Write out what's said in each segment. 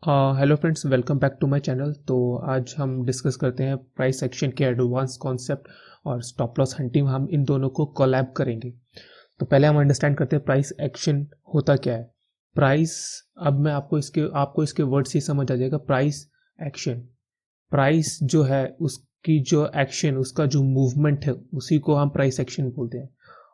Hello friends, welcome back to my channel. तो आज हम डिस्कस करते हैं प्राइस एक्शन के एडवांस कॉन्सेप्ट और स्टॉप लॉस हंटिंग। हम इन दोनों को कोलैब करेंगे। तो पहले हम अंडरस्टैंड करते हैं प्राइस एक्शन होता क्या है। प्राइस, अब मैं आपको इसके वर्ड से समझ आ जाएगा। प्राइस एक्शन, प्राइस जो है उसकी जो एक्शन, उसका जो मूवमेंट है उसी को हम प्राइस एक्शन बोलते हैं।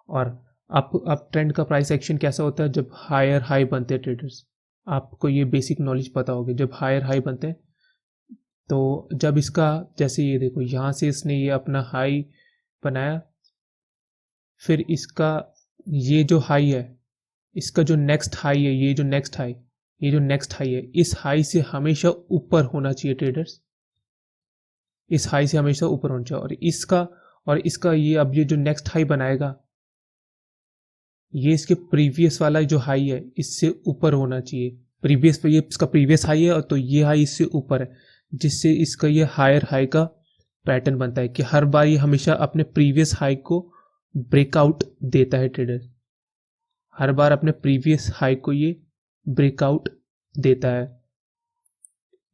और अप ट्रेंड का प्राइस एक्शन कैसा होता है? जब हायर हाई बनते हैं ट्रेडर्स, आपको ये बेसिक नॉलेज पता होगी। जब हायर हाई बनते हैं तो जब इसका, जैसे ये देखो यहाँ से इसने ये अपना हाई बनाया, फिर इसका ये जो हाई है, इसका जो नेक्स्ट हाई है, ये जो नेक्स्ट हाई है, इस हाई से हमेशा ऊपर होना चाहिए ट्रेडर्स। इस हाई से हमेशा ऊपर होना चाहिए। और इसका ये अब ये जो नेक्स्ट हाई बनाएगा, ये इसके प्रीवियस वाला जो हाई है इससे ऊपर होना चाहिए। ये इसका प्रीवियस हाई है और तो ये हाई इससे ऊपर है, जिससे इसका ये हायर हाई का पैटर्न बनता है कि हर बार ये हमेशा अपने प्रीवियस हाई को ब्रेकआउट देता है। ट्रेडर हर बार अपने प्रीवियस हाई को ये ब्रेकआउट देता है,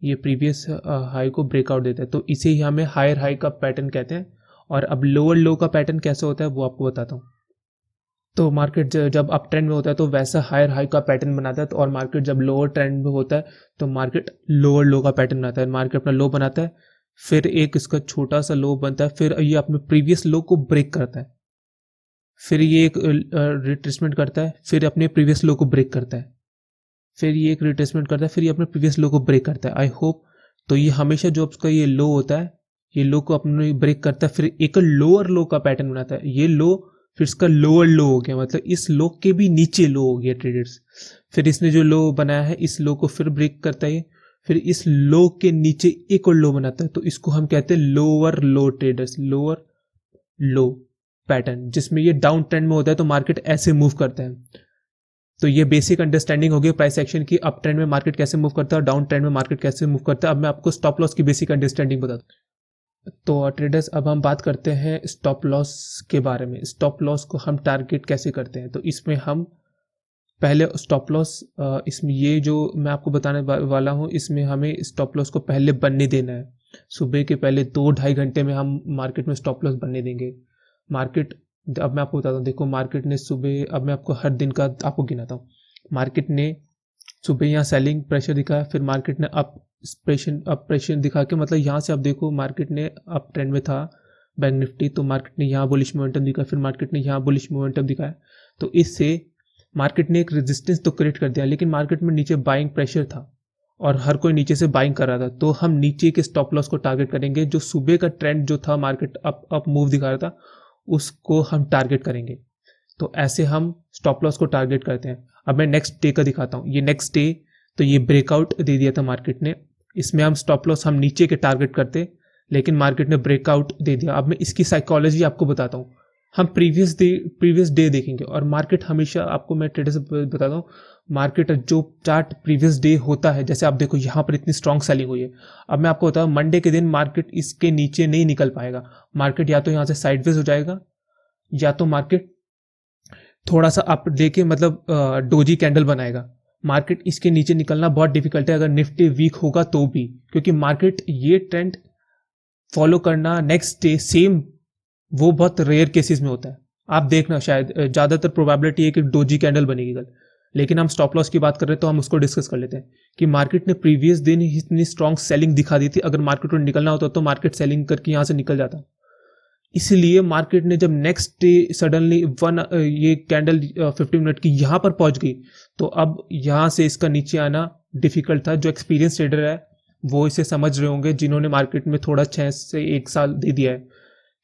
ये प्रीवियस हाई को ब्रेकआउट देता है। तो इसे ही हमें हायर हाई का पैटर्न कहते हैं। और अब लोअर लो का पैटर्न कैसे होता है वो आपको बताता हूँ। तो मार्केट जब अप ट्रेंड में होता है तो वैसा हायर हाई का पैटर्न बनाता है, और मार्केट जब लोअर ट्रेंड में होता है तो मार्केट लोअर लो का पैटर्न बनाता है। मार्केट अपना लो बनाता है, फिर एक इसका छोटा सा लो बनता है, फिर ये अपने प्रीवियस लो को ब्रेक करता है, फिर ये एक रिट्रेसमेंट करता है, फिर अपने प्रीवियस लो को ब्रेक करता है, फिर ये एक रिट्रेसमेंट करता है, फिर ये अपने प्रीवियस लो को ब्रेक करता है। आई होप तो ये हमेशा जो उसका ये लो होता है, ये लो को अपने ब्रेक करता है, फिर एक लोअर लो का पैटर्न बनाता है। ये लो फिर इसका लोअर लो हो गया, मतलब इस लो के भी नीचे लो हो गया ट्रेडर्स। फिर इसने जो लो बनाया है इस लो को फिर ब्रेक करता है, फिर इस लो के नीचे एक और लो बनाता है। तो इसको हम कहते हैं लोअर लो ट्रेडर्स, लोअर लो पैटर्न, जिसमें ये डाउन ट्रेंड में होता है तो मार्केट ऐसे मूव करता है। तो ये बेसिक अंडरस्टैंडिंग होगी प्राइस एक्शन की। अप ट्रेंड में मार्केट कैसे मूव करता है और डाउन ट्रेंड में मार्केट कैसे मूव करता है। अब मैं आपको स्टॉप लॉस की बेसिक अंडरस्टैंडिंग बता दूं। तो ट्रेडर्स, अब हम बात करते हैं स्टॉप लॉस के बारे में। स्टॉप लॉस को हम टारगेट कैसे करते हैं, तो इसमें हम पहले स्टॉप लॉस, इसमें ये जो मैं आपको बताने वाला हूँ, इसमें हमें स्टॉप लॉस को पहले बनने देना है। सुबह के पहले 2-2.5 घंटे में हम मार्केट में स्टॉप लॉस बनने देंगे। मार्केट, अब मैं आपको बताता हूँ, देखो मार्केट ने सुबह, अब मैं आपको हर दिन का आपको गिनाता हूँ। मार्केट ने सुबह यहाँ सेलिंग प्रेशर दिखाया, फिर मार्केट ने अप प्रेशर दिखा के, मतलब यहाँ से आप देखो मार्केट ने अप ट्रेंड में था बैंक निफ्टी, तो मार्केट ने यहाँ बुलिश मोमेंटम दिखाया, फिर मार्केट ने यहाँ बुलिश मोमेंटम दिखाया। तो इससे मार्केट ने एक रेजिस्टेंस तो क्रिएट कर दिया, लेकिन मार्केट में नीचे बाइंग प्रेशर था और हर कोई नीचे से बाइंग कर रहा था। तो हम नीचे के स्टॉप लॉस को टारगेट करेंगे। जो सुबह का ट्रेंड जो था, मार्केट अप मूव दिखा रहा था, उसको हम टारगेट करेंगे। तो ऐसे हम स्टॉप लॉस को टारगेट करते हैं। अब मैं नेक्स्ट डे का दिखाता हूँ। ये नेक्स्ट डे, तो ये ब्रेकआउट दे दिया था मार्केट ने, इसमें हम स्टॉप लॉस हम नीचे के टारगेट करते, लेकिन मार्केट ने ब्रेकआउट दे दिया। अब मैं इसकी साइकोलॉजी आपको बताता हूँ। हम प्रीवियस डे देखेंगे, और मार्केट हमेशा, आपको मैं ट्रेडर से बताता हूँ, मार्केट जो चार्ट प्रीवियस डे होता है, जैसे आप देखो यहाँ पर इतनी स्ट्रॉन्ग सेलिंग हुई है। अब मैं आपको बताऊँ, मंडे के दिन मार्केट इसके नीचे नहीं निकल पाएगा। मार्केट या तो यहाँ से साइडवेज हो जाएगा, या तो मार्केट थोड़ा सा अप देके, मतलब डोजी कैंडल बनाएगा। मार्केट इसके नीचे निकलना बहुत डिफिकल्ट है अगर निफ्टी वीक होगा तो भी, क्योंकि मार्केट ये ट्रेंड फॉलो करना नेक्स्ट डे सेम, वो बहुत रेयर केसेस में होता है। आप देखना, शायद ज्यादातर प्रोबेबिलिटी है कि डोजी कैंडल बनेगी कल। लेकिन हम स्टॉप लॉस की बात कर रहे हैं तो हम उसको डिस्कस कर लेते हैं कि मार्केट ने प्रीवियस दिन ही इतनी स्ट्रॉन्ग सेलिंग दिखा दी थी। अगर मार्केट को निकलना होता तो मार्केट सेलिंग करके यहाँ से निकल जाता। इसलिए मार्केट ने जब नेक्स्ट डे सडनली ये कैंडल 50 मिनट की यहाँ पर पहुंच गई, तो अब यहाँ से इसका नीचे आना डिफिकल्ट था। जो एक्सपीरियंस ट्रेडर है वो इसे समझ रहे होंगे, जिन्होंने मार्केट में थोड़ा 6 से 1 साल दे दिया है,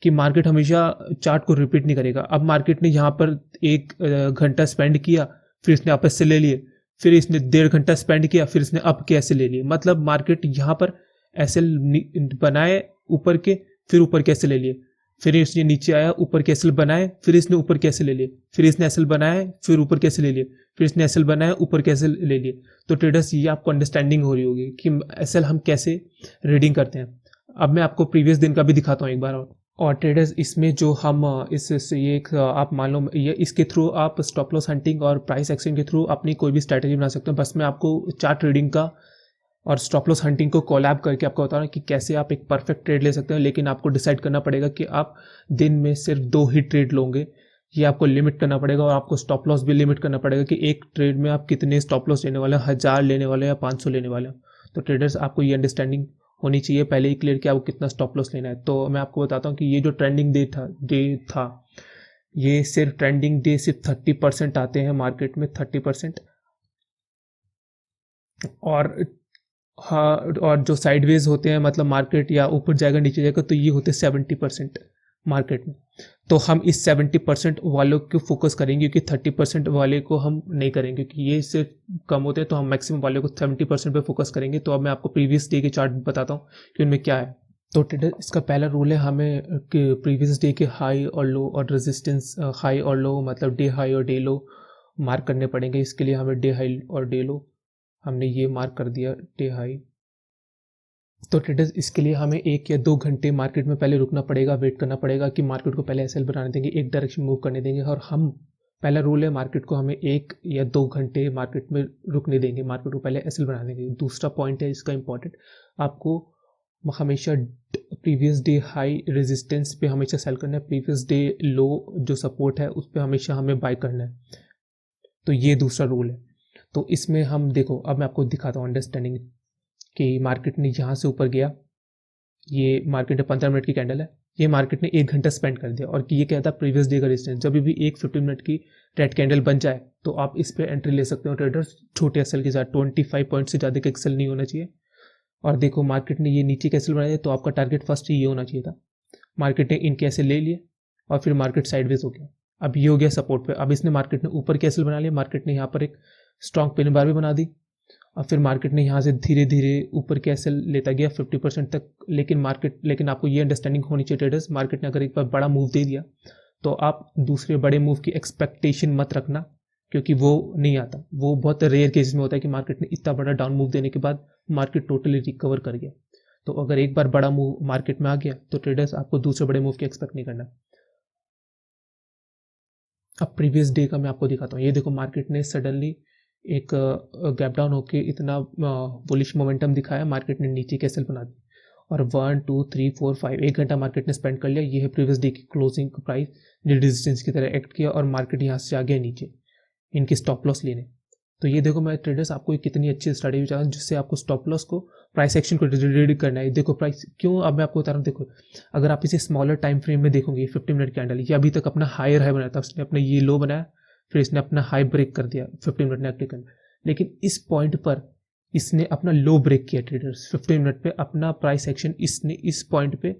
कि मार्केट हमेशा चार्ट को रिपीट नहीं करेगा। अब मार्केट ने यहाँ पर 1 घंटा स्पेंड किया, फिर इसने वापस से ले लिए, फिर इसने 1.5 घंटा स्पेंड किया, फिर इसने अप के ऐसे ले लिए। मतलब मार्केट यहाँ पर ऐसे बनाए ऊपर के, फिर ऊपर कैसे ले लिए, फिर इसने नीचे आया, ऊपर के एसएल बनाए, फिर इसने ऊपर कैसे ले लिए, फिर इसने एसएल बनाए, फिर ऊपर कैसे ले लिए, फिर इसने एसएल बनाए, ऊपर कैसे ले लिए। तो ट्रेडर्स, ये आपको अंडरस्टैंडिंग हो रही होगी कि एसएल हम कैसे रीडिंग करते हैं। अब मैं आपको प्रीवियस दिन का भी दिखाता हूँ एक बार और ट्रेडर्स, इसमें जो हम ये एक आप मान लो, ये इसके थ्रू आप स्टॉप लॉस हंटिंग और प्राइस एक्शन के थ्रू अपनी कोई भी स्ट्रैटेजी बना सकते हो। बस मैं आपको चार्ट रीडिंग का और स्टॉप लॉस हंटिंग को कोलैब करके आपको बता रहा हूँ कि कैसे आप एक परफेक्ट ट्रेड ले सकते हो, लेकिन आपको डिसाइड करना पड़ेगा कि आप दिन में सिर्फ 2 ही ट्रेड लोगे। ये आपको लिमिट करना पड़ेगा और आपको स्टॉप लॉस भी लिमिट करना पड़ेगा कि एक ट्रेड में आप कितने स्टॉप लॉस लेने वाले हो, 1000 लेने वाले हो या 500 लेने वाले हो। तो ट्रेडर्स आपको ये अंडरस्टैंडिंग होनी चाहिए पहले ही क्लियर कि आपको कितना स्टॉप लॉस लेना है। तो मैं आपको बताता हूँ कि ये जो ट्रेंडिंग डे था ये सिर्फ ट्रेंडिंग डे सिर्फ 30% आते हैं मार्केट में, 30%। और हाँ, और जो साइडवेज होते हैं मतलब मार्केट या ऊपर जाएगा नीचे जाएगा तो ये होते हैं 70% मार्केट में। तो हम इस 70% वालों को फोकस करेंगे क्योंकि 30% वाले को हम नहीं करेंगे क्योंकि ये सिर्फ कम होते हैं। तो हम मैक्सिमम वाले को 70% पे फोकस करेंगे। तो अब मैं आपको प्रीवियस डे के चार्ट बताता हूँ कि उनमें क्या है। तो ट्रेडर इसका पहला रूल है हमें कि प्रीवियस डे के हाई और लो और रेजिस्टेंस हाई और लो मतलब डे हाई और डे लो मार्क करने पड़ेंगे। इसके लिए हमें डे हाई और डे लो हमने ये मार्क कर दिया, डे हाई। तो ट्रेडर्स इसके लिए हमें 1 या 2 घंटे मार्केट में पहले रुकना पड़ेगा, वेट करना पड़ेगा कि मार्केट को पहले एसएल बनाने देंगे, एक डायरेक्शन मूव करने देंगे। और हम पहला रूल है मार्केट को हमें 1 या 2 घंटे मार्केट में रुकने देंगे, मार्केट को पहले एसएल बना देंगे। दूसरा पॉइंट है इसका इंपॉर्टेंट, आपको हमेशा प्रीवियस डे हाई रेजिस्टेंस पे हमेशा सेल करना है, प्रीवियस डे लो जो सपोर्ट है उस पर हमेशा हमें बाय करना है। तो ये दूसरा रूल है। तो इसमें हम देखो, अब मैं आपको दिखाता हूँ अंडरस्टैंडिंग कि मार्केट ने यहाँ से ऊपर गया, ये मार्केट में 15 मिनट की कैंडल है, ये मार्केट ने 1 घंटा स्पेंड कर दिया और ये क्या था प्रीवियस डे का रेजिस्टेंस। जब भी एक 15 मिनट की रेड कैंडल बन जाए तो आप इस पर एंट्री ले सकते हो ट्रेडर्स, छोटे एक्सेल के साथ। 25 पॉइंट से ज़्यादा का एक्सेल नहीं होना चाहिए। और देखो मार्केट ने ये नीचे कैसे बनाया तो आपका टारगेट फर्स्ट ये होना चाहिए था। मार्केट ने इन कैसे ले लिए और फिर मार्केट साइडवेज हो गया। अब ये हो गया सपोर्ट पे। अब इसने मार्केट ने ऊपर कैसे बना लिया, मार्केट ने यहाँ पर एक स्ट्रॉन्ग पिन बार भी बना दी और फिर मार्केट ने यहाँ से धीरे धीरे ऊपर कैसे लेता गया 50% तक। लेकिन आपको ये अंडरस्टैंडिंग होनी चाहिए ट्रेडर्स, मार्केट ने अगर एक बार बड़ा मूव दे दिया तो आप दूसरे बड़े मूव की एक्सपेक्टेशन मत रखना क्योंकि वो नहीं आता। वो बहुत रेयर केसेस में होता है कि मार्केट ने इतना बड़ा डाउन मूव देने के बाद मार्केट टोटली रिकवर कर गया। तो अगर एक बार बड़ा मूव मार्केट में आ गया तो ट्रेडर्स आपको दूसरे बड़े मूव की एक्सपेक्ट नहीं करना। अब प्रीवियस डे का मैं आपको दिखाता हूँ। ये देखो मार्केट ने सडनली एक गैप डाउन होके इतना बुलिश मोमेंटम दिखाया, मार्केट ने नीचे कैसल बना दी और 1 2 3 4 5 1 घंटा मार्केट ने स्पेंड कर लिया। ये है प्रीवियस डे की क्लोजिंग प्राइस, रेजिस्टेंस की तरह एक्ट किया और मार्केट यहाँ से आ गया नीचे इनकी स्टॉप लॉस लेने। तो ये देखो मैं ट्रेडर्स आपको कितनी अच्छी स्ट्रैटेजी बता रहा हूँ जिससे आपको स्टॉप लॉस को प्राइस एक्शन को रीड करना है। देखो प्राइस क्यों, अब मैं आपको बता रहा हूँ। देखो अगर आप इसे स्मॉलर टाइम फ्रेम में देखोगे 15 मिनट कैंडल, ये अभी तक अपना हायर हाई बनाया था, उसने अपना ये लो बनाया फिर इसने अपना हाई ब्रेक कर दिया 15 मिनट ने एक्टिव करना। लेकिन इस पॉइंट पर इसने अपना लो ब्रेक किया ट्रेडर्स 15 मिनट पे अपना प्राइस एक्शन इसने इस पॉइंट पे,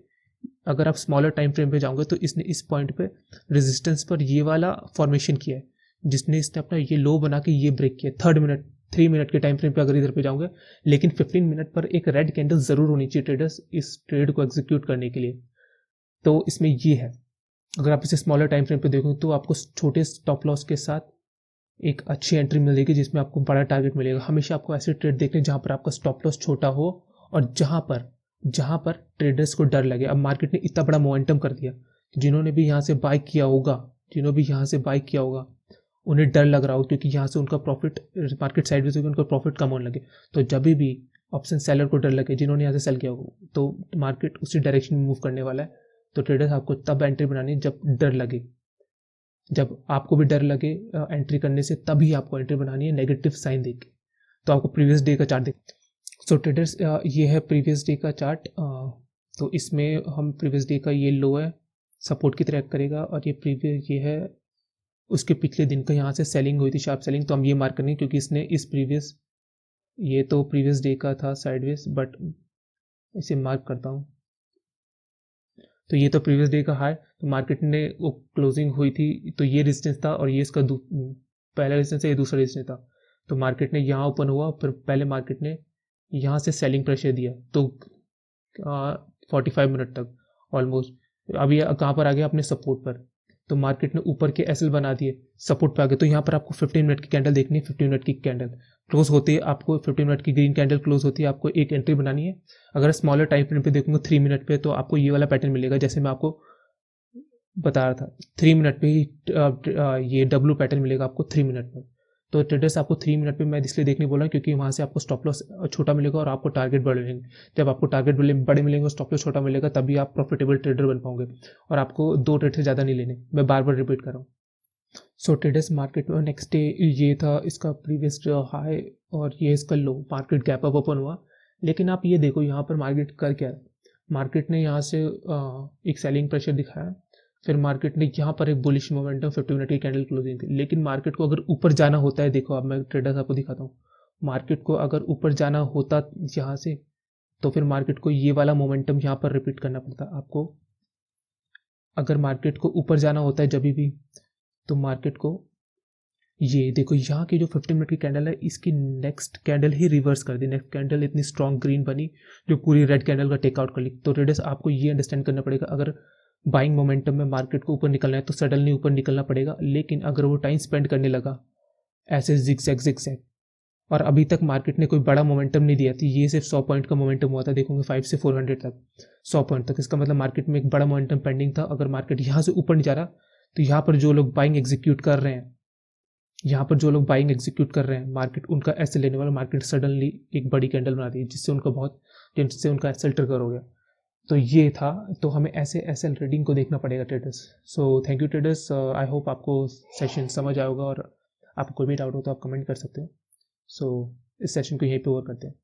अगर आप स्मॉलर टाइम फ्रेम पे जाओगे तो इसने इस पॉइंट पे रेजिस्टेंस पर ये वाला फॉर्मेशन किया है जिसने इसने अपना ये लो बना के ये ब्रेक किया। 3 मिनट के टाइम फ्रेम पे अगर इधर पे जाओगे, लेकिन 15 मिनट पर एक रेड कैंडल जरूर होनी चाहिए ट्रेडर्स इस ट्रेड को एग्जीक्यूट करने के लिए। तो इसमें ये है, अगर आप इसे स्मॉलर टाइम फ्रेम पे देखोगे तो आपको छोटे स्टॉप लॉस के साथ एक अच्छी एंट्री मिलेगी जिसमें आपको बड़ा टारगेट मिलेगा। हमेशा आपको ऐसे ट्रेड देखने जहां पर आपका स्टॉप लॉस छोटा हो और जहां पर ट्रेडर्स को डर लगे। अब मार्केट ने इतना बड़ा मोमेंटम कर दिया, जिन्होंने भी यहाँ से बाय किया होगा उन्हें डर लग रहा हो क्योंकि यहाँ से उनका प्रॉफिट, मार्केट साइडवेज होगी उनका प्रॉफिट कम होने लगे। तो जब भी ऑप्शन सेलर को डर लगे जिन्होंने यहाँ से सेल किया होगा तो मार्केट उसी डायरेक्शन में मूव करने वाला है। तो ट्रेडर्स आपको तब एंट्री बनानी है जब डर लगे, जब आपको भी डर लगे एंट्री करने से, तभी आपको एंट्री बनानी है नेगेटिव साइन देख के। तो आपको प्रीवियस डे का चार्ट देख। सो ट्रेडर्स ये है प्रीवियस डे का चार्ट। तो इसमें हम प्रीवियस डे का ये लो है सपोर्ट की तरह एक्ट करेगा और ये प्रीवियस ये है उसके पिछले दिन का, यहाँ से सेलिंग हुई थी शार्प सेलिंग। तो हम ये मार्क करेंगे क्योंकि इसने इस प्रीवियस, ये तो प्रीवियस डे का था साइडवेज, बट इसे मार्क करता हूँ। तो ये तो प्रीवियस डे का हाई, तो मार्केट ने वो क्लोजिंग हुई थी तो ये रेजिस्टेंस था और ये इसका पहला रेजिस्टेंस है, ये दूसरा रेजिस्टेंस था। तो मार्केट ने यहाँ ओपन हुआ, फिर पहले मार्केट ने यहाँ से सेलिंग प्रेशर दिया तो 45 मिनट तक ऑलमोस्ट। अभी कहाँ पर आ गया अपने सपोर्ट पर, तो मार्केट ने ऊपर के एसएल बना दिए, सपोर्ट पे आ गए। तो यहाँ पर आपको 15 मिनट की कैंडल देखनी है। 15 मिनट की कैंडल क्लोज होती है, आपको 15 मिनट की ग्रीन कैंडल क्लोज होती है, आपको एक एंट्री बनानी है। अगर स्मॉलर टाइम फ्रेम पे देखूंगा 3 मिनट पे, तो आपको ये वाला पैटर्न मिलेगा जैसे मैं आपको बता रहा था। 3 मिनट पे ही ये डब्ल्यू पैटर्न मिलेगा आपको 3 मिनट में। तो ट्रेडर्स आपको 3 मिनट पे मैं इसलिए देखने बोला क्योंकि वहाँ से आपको स्टॉप लॉस छोटा मिलेगा और आपको टारगेट बड़े मिलेंगे। जब आपको टारगेट बड़े मिलेंगे और स्टॉप लॉस छोटा मिलेगा तभी आप प्रॉफिटेबल ट्रेडर बन पाओगे। और आपको 2 ट्रेड से ज़्यादा नहीं लेने, मैं बार बार रिपीट कर रहा हूँ। सो ट्रेडर्स मार्केट में नेक्स्ट डे ये था इसका प्रीवियस हाई और ये इसका लो, मार्केट गैप अप ओपन हुआ। लेकिन आप ये देखो यहाँ पर मार्केट कर क्या है, मार्केट ने यहाँ से एक सेलिंग प्रेशर दिखाया, फिर मार्केट ने यहाँ पर एक बुलिश मोमेंटम 50 मिनट की कैंडल क्लोजिंग थी। लेकिन मार्केट को अगर ऊपर जाना होता है, देखो अब मैं ट्रेडर्स आपको दिखाता हूँ, मार्केट को अगर ऊपर जाना होता यहाँ से तो फिर मार्केट को ये वाला मोमेंटम यहाँ पर रिपीट करना पड़ता आपको। अगर मार्केट को ऊपर जाना होता है जब भी, तो मार्केट को ये देखो यहाँ की जो 15 मिनट की कैंडल है इसकी नेक्स्ट कैंडल ही रिवर्स कर दी। नेक्स्ट कैंडल इतनी स्ट्रॉन्ग ग्रीन बनी जो पूरी रेड कैंडल का टेकआउट कर ली। तो ट्रेडर्स आपको ये अंडरस्टैंड करना पड़ेगा, अगर बाइंग मोमेंटम में मार्केट को ऊपर निकलना है तो सडनली ऊपर निकलना पड़ेगा। लेकिन अगर वो टाइम स्पेंड करने लगा ऐसे जिग और अभी तक मार्केट ने कोई बड़ा मोमेंटम नहीं दिया थी, ये सिर्फ 100 पॉइंट का मोमेंटम हुआ था, देखोगे 5 से 400 तक, 100 पॉइंट तक, इसका मतलब मार्केट में एक बड़ा मोमेंटम पेंडिंग था। अगर मार्केट यहाँ से ऊपर नहीं जा रहा तो यहाँ पर जो लोग बाइंग एग्जीक्यूट कर रहे हैं, यहाँ पर जो लोग बाइंग एग्जीक्यूट कर रहे हैं, मार्केट उनका ऐसे लेने वाला, मार्केट सडनली एक बड़ी कैंडल बना दी जिससे उनका एसएल ट्रिगर हो गया। तो ये था, तो हमें ऐसे एसएल ट्रेडिंग को देखना पड़ेगा traders. So thank you traders, I hope आपको सेशन समझ आएगा और आपको कोई भी डाउट हो तो आप कमेंट कर सकते हैं। सो इस सेशन को यहीं पे ओवर करते हैं।